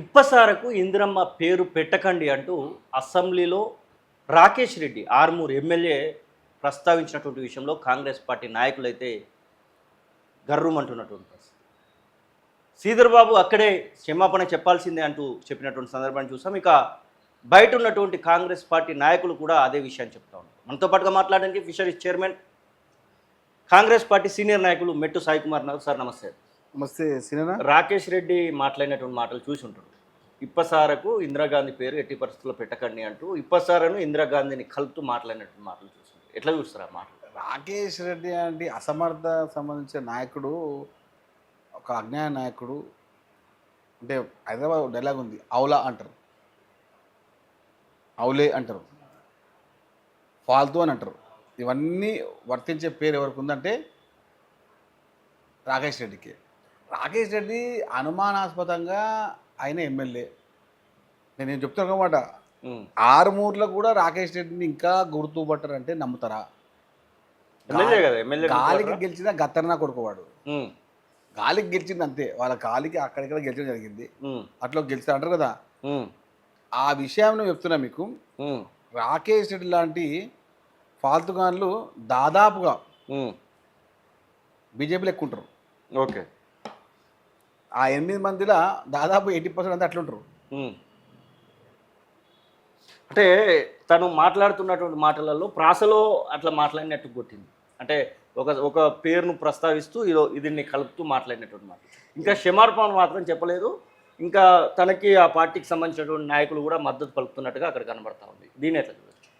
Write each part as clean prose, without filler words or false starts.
ఇప్పసారకు ఇందిరమ్మ పేరు పెట్టకండి అంటూ అసెంబ్లీలో రాకేష్ రెడ్డి ఆర్మూర్ ఎమ్మెల్యే ప్రస్తావించినటువంటి విషయంలో కాంగ్రెస్ పార్టీ నాయకులైతే గర్రుమంటున్నటువంటి పరిస్థితి. శ్రీధర్ బాబు అక్కడే క్షమాపణ చెప్పాల్సిందే అంటూ చెప్పినటువంటి సందర్భాన్ని చూసాం. ఇక బయట ఉన్నటువంటి కాంగ్రెస్ పార్టీ నాయకులు కూడా అదే విషయాన్ని చెప్తా ఉన్నారు. మనతో పాటుగా మాట్లాడడానికి fisheries chairman Congress party senior నాయకులు మెట్టు సాయి కుమార్ నాయక్ సార్, నమస్తే. నమస్తే సినిమా. రాకేష్ రెడ్డి మాట్లాడినటువంటి మాటలు చూసి ఉంటారు. ఇప్పసారకు ఇందిరాగాంధీ పేరు ఎట్టి పరిస్థితుల్లో పెట్టకండి అంటూ ఇప్పసారను ఇందిరాగాంధీని కలుపుతూ మాట్లాడినటువంటి మాటలు చూస్తుంటారు. ఎట్లా చూస్తారు ఆ మాటలు? రాకేష్ రెడ్డి అంటే అసమర్థ సంబంధించిన నాయకుడు, ఒక అజ్ఞాన నాయకుడు. అంటే హైదరాబాద్ డైలాగ్ ఉంది, అవులా అంటారు, అవులే అంటారు, ఫాల్తూ అని అంటారు. ఇవన్నీ వర్తించే పేరు ఎవరికి ఉందంటే రాకేష్ రెడ్డికి. రాకేష్ రెడ్డి అనుమానాస్పదంగా ఆయన ఎమ్మెల్యే. నేను చెప్తాను అన్నమాట, ఆరుమూరులో కూడా రాకేష్ రెడ్డిని ఇంకా గుర్తుపట్టరంటే నమ్ముతారా? ఎమ్మెల్యే కదా, ఎమ్మెల్యే గాలికి గెలిచిన గత్తరనా కొడుకోవాడు. గాలికి గెలిచింది అంతే, వాళ్ళ గాలికి అక్కడిక్కడ గెలిచడం జరిగింది. అట్లా గెలిచి అంటారు కదా, ఆ విషయం చెప్తున్నా మీకు. రాకేష్ రెడ్డి లాంటి ఫాల్తుగాన్లు దాదాపుగా బీజేపీలో ఎక్కువ ఉంటారు. ఓకే, ఆ 8 మందిలో దాదాపు 80% అంతా అట్లుంటారు. అంటే తను మాట్లాడుతున్నటువంటి మాటలలో ప్రాసలో అట్లా మాట్లాడినట్టు కొట్టింది. అంటే ఒక పేరును ప్రస్తావిస్తూ దీన్ని కలుపుతూ మాట్లాడినటువంటి మాట. ఇంకా క్షమార్పణ మాత్రం చెప్పలేదు. ఇంకా తనకి ఆ పార్టీకి సంబంధించినటువంటి నాయకులు కూడా మద్దతు పలుకుతున్నట్టుగా అక్కడ కనబడతా ఉంది. దీని ఎట్లా చూడొచ్చు?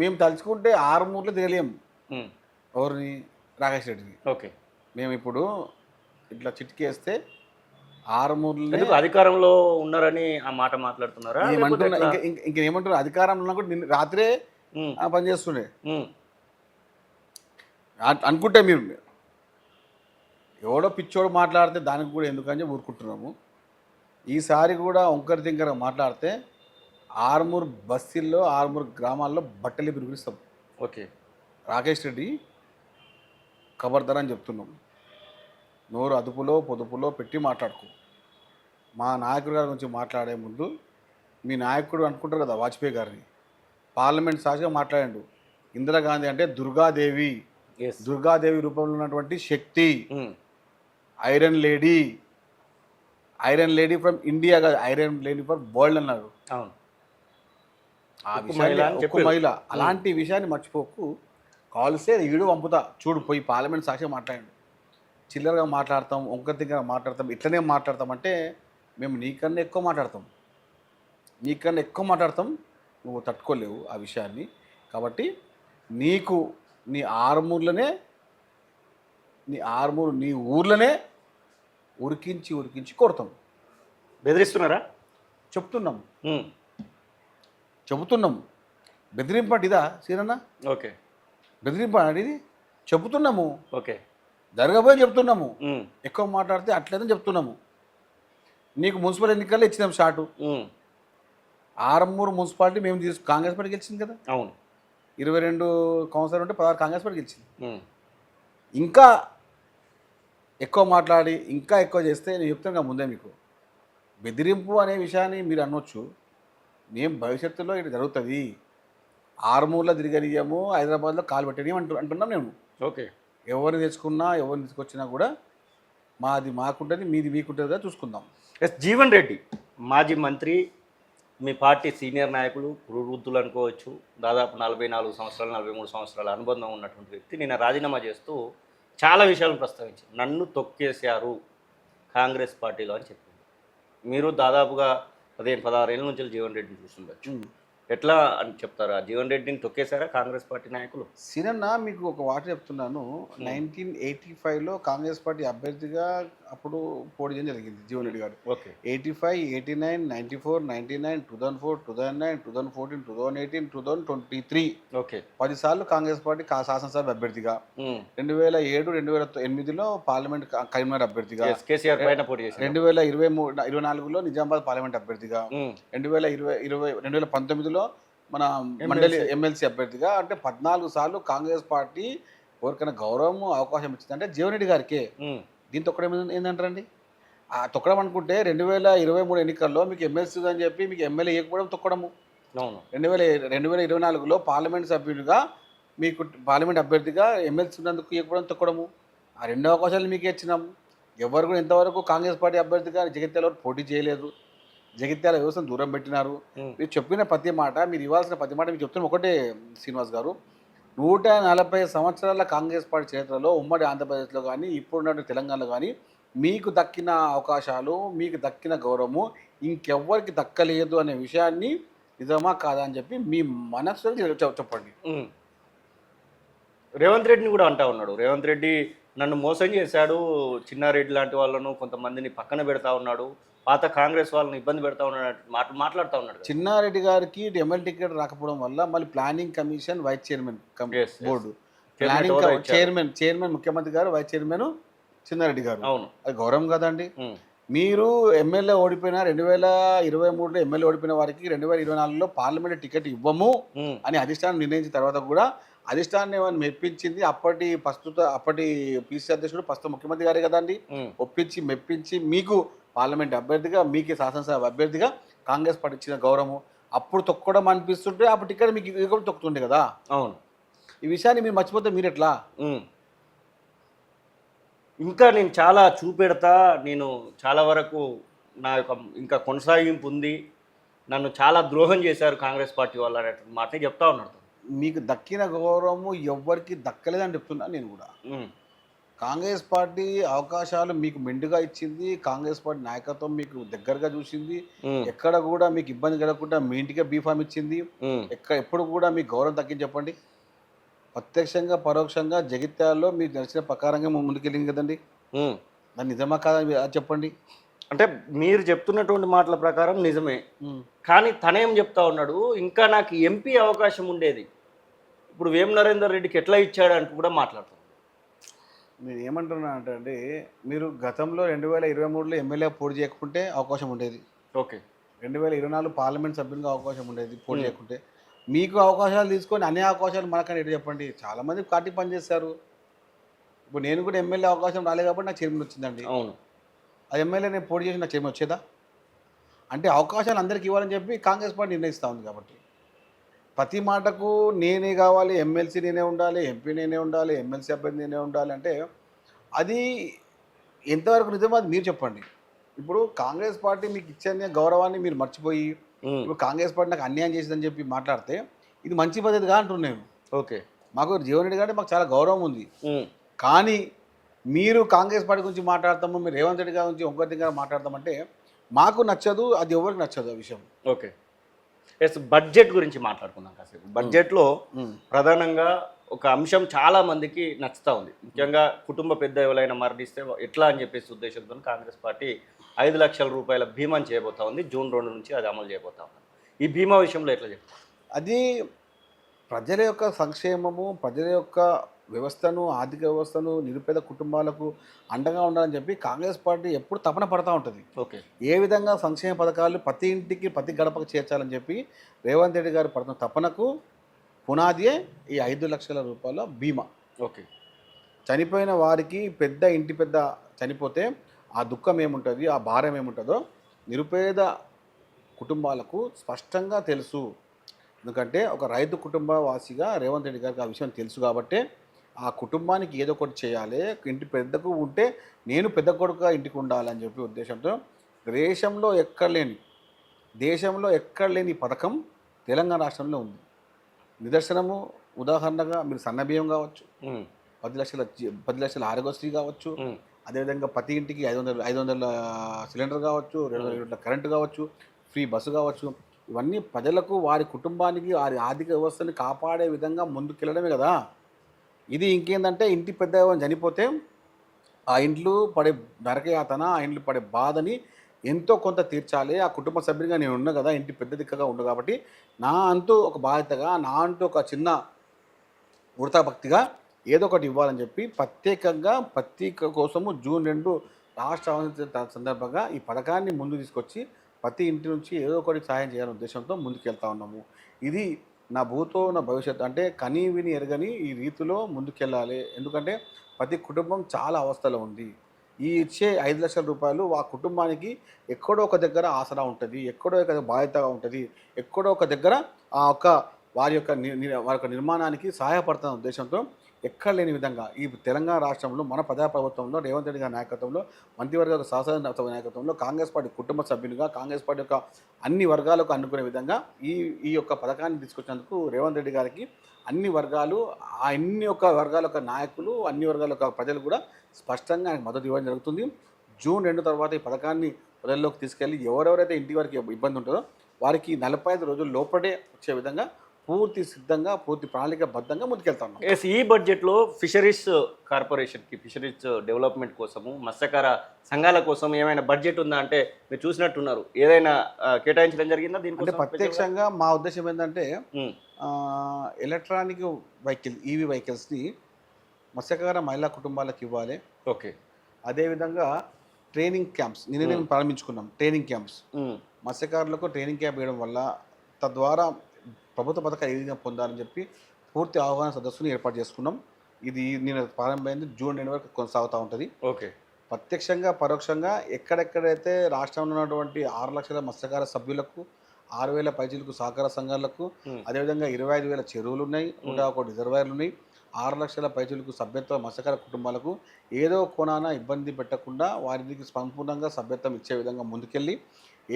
మేము తలుచుకుంటే ఆరుమూరులో తిరగలేము ఎవరిని, రాకేష్ రెడ్డిని. ఓకే, మేము ఇప్పుడు ఇట్లా చిటికేస్తే ఆరుమూరులో అధికారంలో ఉన్నారని ఆ మాట మాట్లాడుతున్నారా? ఏమంటున్నా, ఇంకేమంటారు, అధికారంలో కూడా నిన్న రాత్రే పనిచేస్తుండే అనుకుంటే. మీరు ఎవడో పిచ్చోడు మాట్లాడితే దానికి కూడా ఎందుకని ఊరుకుంటున్నాము. ఈసారి కూడా ఒంకరి తింకర మాట్లాడితే ఆరుమూరు బస్తీల్లో, ఆరుమూరు గ్రామాల్లో బట్టలు పిలుపునిస్తాం. ఓకే, రాకేష్ రెడ్డి ఖబర్దార్ అని చెప్తున్నాం. నోరు అదుపులో పొదుపులో పెట్టి మాట్లాడుకో. మా నాయకుడి గారి గురించి మాట్లాడే ముందు మీ నాయకుడు అనుకుంటారు కదా, వాజ్పేయి గారిని పార్లమెంట్ సాక్షిగా మాట్లాడాడు. ఇందిరాగాంధీ అంటే దుర్గాదేవి, దుర్గాదేవి రూపంలో ఉన్నటువంటి శక్తి, iron lady, iron lady from India కాదు, ఐరన్ లేడీ ఫ్రమ్ వరల్డ్ అన్నారు. ఆ విషయాన్ని ఒక్క మహిళ. అలాంటి విషయాన్ని మర్చిపోకు. కాల్సే ఈడు పంపుతా చూడు, పోయి పార్లమెంట్ సాక్షిగా మాట్లాడండి. చిల్లరగా మాట్లాడతాం, ఒంకరి దగ్గర మాట్లాడతాం, ఇట్లనే మాట్లాడతాం అంటే మేము నీకన్నా ఎక్కువ మాట్లాడతాం, నీకన్నా ఎక్కువ మాట్లాడతాం. నువ్వు తట్టుకోలేవు ఆ విషయాన్ని. కాబట్టి నీకు నీ ఆరుమూరులోనే, నీ ఊర్లోనే ఉరికించి కొడతాం. బెదిరిస్తున్నారా? చెబుతున్నాం. బెదిరింపు అంటే ఇదా సీనన్న? ఓకే, బెదిరింపు అంటే ఇది చెబుతున్నాము. ఓకే, జరగబోయే చెప్తున్నాము. ఎక్కువ మాట్లాడితే అట్లేదని చెప్తున్నాము. నీకు మున్సిపల్ ఎన్నికల్లో ఇచ్చినాం షాటు. ఆరుమూరు మున్సిపాలిటీ మేము కాంగ్రెస్ పార్టీ గెలిచింది కదా. అవును, 22 కౌన్సిలర్ ఉంటే 16 కాంగ్రెస్ పార్టీ గెలిచింది. ఇంకా ఎక్కువ మాట్లాడి ఇంకా ఎక్కువ చేస్తే నేను చెప్తాను కదా ముందే, మీకు బెదిరింపు అనే విషయాన్ని మీరు అనొచ్చు. మేము భవిష్యత్తులో ఇటు జరుగుతుంది, ఆరుమూరులో తిరగనియము, హైదరాబాద్లో కాలు పెట్టని అంటున్నాం మేము. ఓకే, ఎవరిని తెచ్చుకున్నా, ఎవరిని తీసుకొచ్చినా కూడా మాది మాకుంటుంది, మీది మీకుంటుంది కదా, చూసుకుందాం. జీవన్ రెడ్డి మాజీ మంత్రి, మీ పార్టీ సీనియర్ నాయకులు, వృద్ధులు అనుకోవచ్చు, దాదాపు 44 సంవత్సరాలు 43 సంవత్సరాల అనుబంధం ఉన్నటువంటి వ్యక్తి నిన్న రాజీనామా చేస్తూ చాలా విషయాలు ప్రస్తావించారు. నన్ను తొక్కేశారు కాంగ్రెస్ పార్టీలో అని చెప్పింది. మీరు దాదాపుగా 15-16 ఏళ్ళ నుంచి జీవన్ రెడ్డిని చూస్తుండొచ్చు. ఎట్లా అని చెప్తారా? జీవన్ రెడ్డిని తొక్కేశారా కాంగ్రెస్ పార్టీ నాయకులు? సినన్న, మీకు ఒక మాట చెప్తున్నాను. 1985లో కాంగ్రెస్ పార్టీ అభ్యర్థిగా అప్పుడు పోటీ చేయడం జరిగింది జీవన్ రెడ్డి గారు. ఓకే, 85, 89, 94, 99, 2004, 2009, 2014, 2018, 2023 ఓకే, 10 సార్లు కాంగ్రెస్ పార్టీ శాసనసభ అభ్యర్థిగా, 2007, 2008లో పార్లమెంట్ కరీంనగర్ అభ్యర్థిగా, కేసీఆర్ పైన పోటీ చేశారు. 2024లో నిజామాబాద్ పార్లమెంట్ అభ్యర్థిగా, 2019లో మన మండలి ఎమ్మెల్సీ అభ్యర్థిగా. అంటే 14 సార్లు కాంగ్రెస్ పార్టీ ఎవరికైనా గౌరవం అవకాశం ఇచ్చిందంటే జీవన్ రెడ్డి గారికి. దీంతో ఒక్కడే ఏంటంటారండి? తొక్కడం అనుకుంటే 2023 ఎన్నికల్లో మీకు ఎమ్మెల్సీ అని చెప్పి మీకు ఎమ్మెల్యే ఇవ్వకపోవడం తొక్కడము. అవును. 2024లో పార్లమెంట్ సభ్యుడిగా మీకు పార్లమెంట్ అభ్యర్థిగా ఎమ్మెల్సీ ఉన్నందుకు ఇవ్వకపోవడం తొక్కడము. ఆ 2 అవకాశాలు మీకే ఇచ్చినాము. ఎవరు కూడా ఇంతవరకు కాంగ్రెస్ పార్టీ అభ్యర్థిగా జగిత్యాలలో పోటీ చేయలేదు. జగిత్యాల వ్యవస్థను దూరం పెట్టినారు. ఉమ్, మీరు చెప్పిన ప్రతి మాట, మీరు ఇవ్వాల్సిన ప్రతి మాట మీకు చెప్తున్న ఒకటే శ్రీనివాస్ గారు, 140 సంవత్సరాల కాంగ్రెస్ పార్టీ చరిత్రలో ఉమ్మడి ఆంధ్రప్రదేశ్లో కానీ ఇప్పుడున్న తెలంగాణలో కానీ మీకు దక్కిన అవకాశాలు, మీకు దక్కిన గౌరవము ఇంకెవ్వరికి దక్కలేదు అనే విషయాన్ని నిజమా కాదా అని చెప్పి మీ మనసులో చెప్పండి. ఉమ్. రేవంత్ రెడ్డిని కూడా అంటా ఉన్నాడు. రేవంత్ రెడ్డి నన్ను మోసం చేశాడు, చిన్నారెడ్డి లాంటి వాళ్ళను కొంతమందిని పక్కన పెడతా ఉన్నాడు, పాత కాంగ్రెస్ వాళ్ళని ఇబ్బంది పెడతా ఉన్నాడు మాట్లాడుతూ ఉన్నాడు కదా. చిన్నారెడ్డి గారికి ఎమ్మెల్యే టికెట్ రాకపోవడం వల్ల మళ్ళీ planning commission vice chairman Yes, yes. Board Chairman ఎవరో ప్లానింగ్ ఇచ్చారు. చైర్మన్ ముఖ్యమంత్రి గారు, వైస్ చైర్మన్ చిన్నారెడ్డి గారు. అవును. అది గౌరవం కదండి. ఉమ్, మీరు ఎమ్మెల్యే ఓడిపోయిన 2023లో ఎమ్మెల్యే ఓడిపోయిన వారికి 2024లో పార్లమెంట్ టికెట్ ఇవ్వము ఉమ్, అని అధిష్టానం నిర్ణయించిన తర్వాత కూడా అధిష్టానం ఏమైనా మెప్పించింది అప్పటి పిసిసి అధ్యక్షుడు ప్రస్తుత ముఖ్యమంత్రి గారే కదండి. ఉమ్, ఒప్పించి మెప్పించి మీకు పార్లమెంట్ అభ్యర్థిగా, మీకు శాసనసభ అభ్యర్థిగా కాంగ్రెస్ పార్టీ ఇచ్చిన గౌరవం అప్పుడు తొక్కడం అనిపిస్తుంటే అప్పుడు టికెట్ మీకు ఇది కూడా తొక్కుతుండే కదా. అవును. ఈ విషయాన్ని మీరు మర్చిపోతే మీరు ఎట్లా? ఉమ్. ఇంకా నేను చాలా చూపెడతా, నేను చాలా వరకు నా యొక్క ఇంకా కొనసాగింపు ఉంది, నన్ను చాలా ద్రోహం చేశారు కాంగ్రెస్ పార్టీ వాళ్ళు అనేటువంటి మాటని చెప్తా ఉన్నాడు. మీకు దక్కిన గౌరవము ఎవ్వరికి దక్కలేదని చెప్తున్నా నేను కూడా. ఉమ్, కాంగ్రెస్ పార్టీ అవకాశాలు మీకు మెండుగా ఇచ్చింది, కాంగ్రెస్ పార్టీ నాయకత్వం మీకు దగ్గరగా చూసింది, ఉమ్, ఎక్కడ కూడా మీకు ఇబ్బంది కలగకుండా మీ ఇంటికే బీఫామ్ ఇచ్చింది, ఉమ్, ఎప్పుడు కూడా మీకు గౌరవం తగ్గించి చెప్పండి. ప్రత్యక్షంగా పరోక్షంగా జగిత్యాలలో మీకు నడిచిన ప్రకారంగా ముందుకెళ్ళింది కదండి. ఉమ్. దాన్ని నిజమా కాదా అది చెప్పండి. అంటే మీరు చెప్తున్నటువంటి మాటల ప్రకారం నిజమే, కానీ తనేం చెప్తా ఉన్నాడు, ఇంకా నాకు ఎంపీ అవకాశం ఉండేది, ఇప్పుడు వేం నరేందర్ రెడ్డికి ఎట్లా ఇచ్చాడు అంటూ కూడా మాట్లాడుతున్నాడు. నేను ఏమంటున్నా అంటే మీరు గతంలో 2023లో ఎమ్మెల్యే పోటీ చేయకుంటే అవకాశం ఉండేది, ఓకే. 2024 పార్లమెంట్ సభ్యునిగా అవకాశం ఉండేది పోటీ చేయకుంటే. మీకు అవకాశాలు తీసుకొని అన్ని అవకాశాలు మనకని ఎటు చెప్పండి. చాలామంది పార్టీ పనిచేస్తారు. ఇప్పుడు నేను కూడా ఎమ్మెల్యే అవకాశం రాలేదు కాబట్టి నాకు చైర్మన్ వచ్చిందండి. అవును. ఆ ఎమ్మెల్యే నేను పోటీ చేసి నాకు చైర్మన్ వచ్చేదా? అంటే అవకాశాలు అందరికీ ఇవ్వాలని చెప్పి కాంగ్రెస్ పార్టీ నిర్ణయిస్తూ ఉంది. కాబట్టి ప్రతి మాటకు నేనే కావాలి, ఎమ్మెల్సీ నేనే ఉండాలి, ఎంపీ నేనే ఉండాలి, ఎమ్మెల్సీ అభ్యర్థి నేనే ఉండాలి అంటే అది ఎంతవరకు నిజమో అది మీరు చెప్పండి. ఇప్పుడు కాంగ్రెస్ పార్టీ మీకు ఇచ్చే గౌరవాన్ని మీరు మర్చిపోయి ఇప్పుడు కాంగ్రెస్ పార్టీ నాకు అన్యాయం చేసిందని చెప్పి మాట్లాడితే ఇది మంచి పద్ధతిగా అంటున్నాను నేను. ఓకే. మాకు జీవన్ రెడ్డి గారు మాకు చాలా గౌరవం ఉంది, కానీ మీరు కాంగ్రెస్ పార్టీ గురించి మాట్లాడతాము, మీరు రేవంత్ రెడ్డి గారి గురించి ఇంకొకరి దగ్గర మాట్లాడతామంటే మాకు నచ్చదు, అది ఎవరికి నచ్చదు ఆ విషయం. ఓకే. ఎస్, బడ్జెట్ గురించి మాట్లాడుకుందాం కాసేపు. బడ్జెట్లో ప్రధానంగా ఒక అంశం చాలా మందికి నచ్చుతూ ఉంది, ముఖ్యంగా కుటుంబ పెద్ద ఎవరైనా మరణిస్తే ఎట్లా అని చెప్పేసి ఉద్దేశంతో కాంగ్రెస్ పార్టీ 5 లక్షల రూపాయల బీమాని చేయబోతా ఉంది. జూన్ 2 నుంచి అది అమలు చేయబోతా ఉంది. ఈ బీమా విషయంలో ఎట్లా చెప్తారు? అది ప్రజల యొక్క సంక్షేమము, ప్రజల యొక్క వ్యవస్థను, ఆర్థిక వ్యవస్థను, నిరుపేద కుటుంబాలకు అండగా ఉండాలని చెప్పి కాంగ్రెస్ పార్టీ ఎప్పుడు తపన పడుతూ ఉంటుంది. ఓకే. ఏ విధంగా సంక్షేమ పథకాలు ప్రతి ఇంటికి ప్రతి గడపకు చేర్చాలని చెప్పి రేవంత్ రెడ్డి గారు పడుతున్న తపనకు పునాదియే ఈ 5 లక్షల రూపాయల బీమా. ఓకే. చనిపోయిన వారికి ఇంటి పెద్ద చనిపోతే ఆ దుఃఖం ఏముంటుంది, ఆ భారం ఏముంటుందో నిరుపేద కుటుంబాలకు స్పష్టంగా తెలుసు. ఎందుకంటే ఒక రైతు కుటుంబ వాసిగా రేవంత్ రెడ్డి గారికి ఆ విషయం తెలుసు కాబట్టి ఆ కుటుంబానికి ఏదో ఒకటి చేయాలి, ఇంటి పెద్దకు ఉంటే నేను పెద్ద కొడుకుగా ఇంటికి ఉండాలని చెప్పి ఉద్దేశంతో దేశంలో ఎక్కడ లేని పథకం తెలంగాణ రాష్ట్రంలో ఉంది. నిదర్శనము ఉదాహరణగా మీరు సన్నబియ్యం కావచ్చు, 10 లక్షల ఆరోగ్యశ్రీ కావచ్చు, అదేవిధంగా ప్రతి ఇంటికి 500 సిలిండర్ కావచ్చు, 200 యూనిట్ల కరెంటు కావచ్చు, ఫ్రీ బస్సు కావచ్చు. ఇవన్నీ ప్రజలకు వారి కుటుంబానికి వారి ఆర్థిక వ్యవస్థని కాపాడే విధంగా ముందుకెళ్ళడమే కదా. ఇది ఇంకేందంటే ఇంటి పెద్ద చనిపోతే ఆ ఇంట్లో పడే నరకయాతన, ఆ ఇంట్లో పడే బాధని ఎంతో కొంత తీర్చాలి. ఆ కుటుంబ సభ్యునిగా నేను ఉన్నా కదా, ఇంటి పెద్ద దిక్కగా ఉన్నా కాబట్టి నా అంటూ ఒక బాధ్యతగా, నా అంటూ ఒక చిన్న వృతాభక్తిగా ఏదో ఒకటి ఇవ్వాలని చెప్పి ప్రత్యేకంగా ప్రత్యేక కోసము జూన్ 2 రాష్ట్ర అవతరణ సందర్భంగా ఈ పథకాన్ని ముందు తీసుకొచ్చి ప్రతి ఇంటి నుంచి ఏదో ఒకటి సహాయం చేయాలనే ఉద్దేశంతో ముందుకెళ్తా ఉన్నాము. ఇది నా భూతో నా భవిష్యత్తు అంటే కనీ విని ఎరగని ఈ రీతిలో ముందుకెళ్ళాలి. ఎందుకంటే ప్రతి కుటుంబం చాలా అవస్థలో ఉంది. ఈ ఇచ్చే 5 లక్షల రూపాయలు ఆ కుటుంబానికి ఎక్కడో ఒక దగ్గర ఆసరా ఉంటుంది, ఎక్కడో ఒక బాధ్యతగా ఉంటుంది, ఎక్కడో ఒక దగ్గర ఆ యొక్క వారి యొక్క వారి యొక్క నిర్మాణానికి సహాయపడుతున్న ఉద్దేశంతో ఎక్కడ లేని విధంగా ఈ తెలంగాణ రాష్ట్రంలో మన ప్రజాప్రభుత్వంలో రేవంత్ రెడ్డి గారి నాయకత్వంలో మంత్రివర్గ శాసన నాయకత్వంలో కాంగ్రెస్ పార్టీ కుటుంబ సభ్యునిగా కాంగ్రెస్ పార్టీ యొక్క అన్ని వర్గాలకు అనుకునే విధంగా ఈ యొక్క పథకాన్ని తీసుకొచ్చినందుకు రేవంత్ రెడ్డి గారికి అన్ని వర్గాలు అన్ని యొక్క వర్గాల యొక్క నాయకులు అన్ని వర్గాల యొక్క ప్రజలు కూడా స్పష్టంగా ఆయనకు మద్దతు ఇవ్వడం జరుగుతుంది. జూన్ 2 తర్వాత ఈ పథకాన్ని ప్రజల్లోకి తీసుకెళ్ళి ఎవరెవరైతే ఇంటి వరకు ఇబ్బంది ఉంటుందో వారికి 45 రోజుల లోపడే వచ్చే విధంగా పూర్తి సిద్ధంగా పూర్తి ప్రణాళికబద్ధంగా ముందుకెళ్తాం. ఎస్, ఈ బడ్జెట్లో ఫిషరీస్ కార్పొరేషన్కి ఫిషరీస్ డెవలప్మెంట్ కోసము మత్స్యకార సంఘాల కోసం ఏమైనా బడ్జెట్ ఉందా అంటే మీరు చూసినట్టున్నారు, ఏదైనా కేటాయించడం జరిగిందా దీనికి? అంటే ప్రత్యక్షంగా మా ఉద్దేశం ఏంటంటే ఎలక్ట్రానిక్ వెహికల్ ఈవీ వెహికల్స్ని మత్స్యకార మహిళా కుటుంబాలకు ఇవ్వాలి. ఓకే, అదేవిధంగా ట్రైనింగ్ క్యాంప్స్ నిన్ననే ప్రారంభించుకున్నాం. ట్రైనింగ్ క్యాంప్స్ మత్స్యకారులకు ట్రైనింగ్ క్యాంప్ వేయడం వల్ల తద్వారా ప్రభుత్వ పథకాలు ఏ విధంగా పొందాలని చెప్పి పూర్తి అవగాహన సదస్సును ఏర్పాటు చేసుకున్నాం. ఇది నేను ప్రారంభమైంది జూన్ 2 వరకు కొనసాగుతూ ఉంటుంది. ఓకే, ప్రత్యక్షంగా పరోక్షంగా ఎక్కడెక్కడైతే రాష్ట్రంలో ఉన్నటువంటి 6 లక్షల మత్స్యకార సభ్యులకు 6,000 పైచీలకు సహకార సంఘాలకు అదేవిధంగా 25,000 చెరువులు ఉన్నాయి, 101 రిజర్వాయర్లు ఉన్నాయి, 6 లక్షల పైచీలకు సభ్యత్వ మత్స్యకార కుటుంబాలకు ఏదో కోణాన ఇబ్బంది పెట్టకుండా వారికి సంపూర్ణంగా సభ్యత్వం ఇచ్చే విధంగా ముందుకెళ్ళి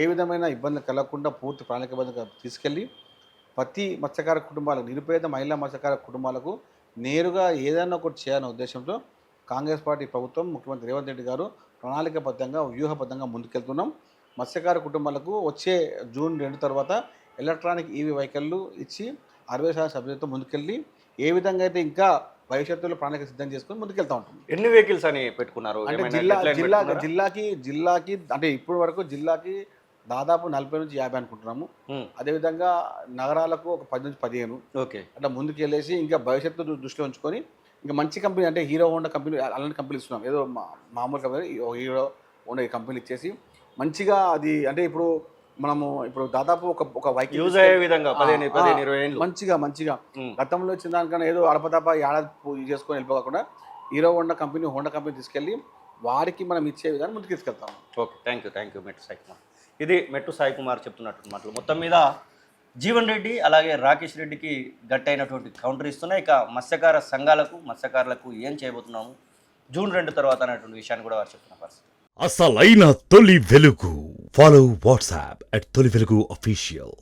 ఏ విధమైన ఇబ్బంది కలగకుండా పూర్తి ప్రణాళికబద్ధంగా తీసుకెళ్ళి ప్రతి మత్స్యకార కుటుంబాలకు నిరుపేద మహిళా మత్స్యకార కుటుంబాలకు నేరుగా ఏదైనా ఒకటి చేయాలనే ఉద్దేశంతో కాంగ్రెస్ పార్టీ ప్రభుత్వం ముఖ్యమంత్రి రేవంత్ రెడ్డి గారు ప్రణాళికబద్ధంగా వ్యూహబద్ధంగా ముందుకెళ్తున్నాం. మత్స్యకార కుటుంబాలకు వచ్చే జూన్ 2 తర్వాత ఎలక్ట్రానిక్ ఈవీ వెహికల్లు ఇచ్చి 60% సభ్యులతో ముందుకెళ్ళి ఏ విధంగా అయితే ఇంకా భవిష్యత్తులో ప్రణాళిక సిద్ధం చేసుకొని ముందుకెళ్తూ ఉంటుంది. ఎన్ని వెహికల్స్ అని పెట్టుకున్నారు? అంటే జిల్లాకి అంటే ఇప్పటి వరకు జిల్లాకి దాదాపు 40 నుంచి 50 అనుకుంటున్నాము. అదేవిధంగా నగరాలకు ఒక 10 నుంచి 15. ఓకే, అట్లా ముందుకు వెళ్ళేసి ఇంకా భవిష్యత్తు దృష్టిలో ఉంచుకొని ఇంకా మంచి కంపెనీ అంటే హీరో హోండా కంపెనీ అలాంటి కంపెనీలు ఇస్తున్నాం. ఏదో మామూలు కంపెనీ హీరో హోండా కంపెనీ ఇచ్చేసి మంచిగా అది అంటే ఇప్పుడు దాదాపు ఒక వెహికల్ యూజ్ అయ్యే విధంగా 15-20 ఏళ్ళు మంచిగా గతంలో వచ్చిన దానికన్నా ఏదో అడపదప ఏడాది చేసుకొని వెళ్ళిపోకుండా హీరో హోండా కంపెనీ తీసుకెళ్ళి వారికి మనం ఇచ్చే విధానం ముందుకు తీసుకెళ్తాము. ఓకే, థ్యాంక్ యూ మెట్టు సాయి కుమార్. ఇది మెట్టు సాయి కుమార్ చెప్తున్నట్టు మాటలు. మొత్తం మీద జీవన్ రెడ్డి అలాగే రాకేష్ రెడ్డికి గట్టైనటువంటి కౌంటర్ ఇస్తున్నాయి. ఇక మత్స్యకారులకు ఏం చేయబోతున్నాము జూన్ 2 తర్వాత అనేటువంటి విషయాన్ని కూడా వారు చెప్తున్న పరిస్థితి. అసలైన తొలి వెలుగు. ఫాలో వాట్సాప్ @తొలి వెలుగు official.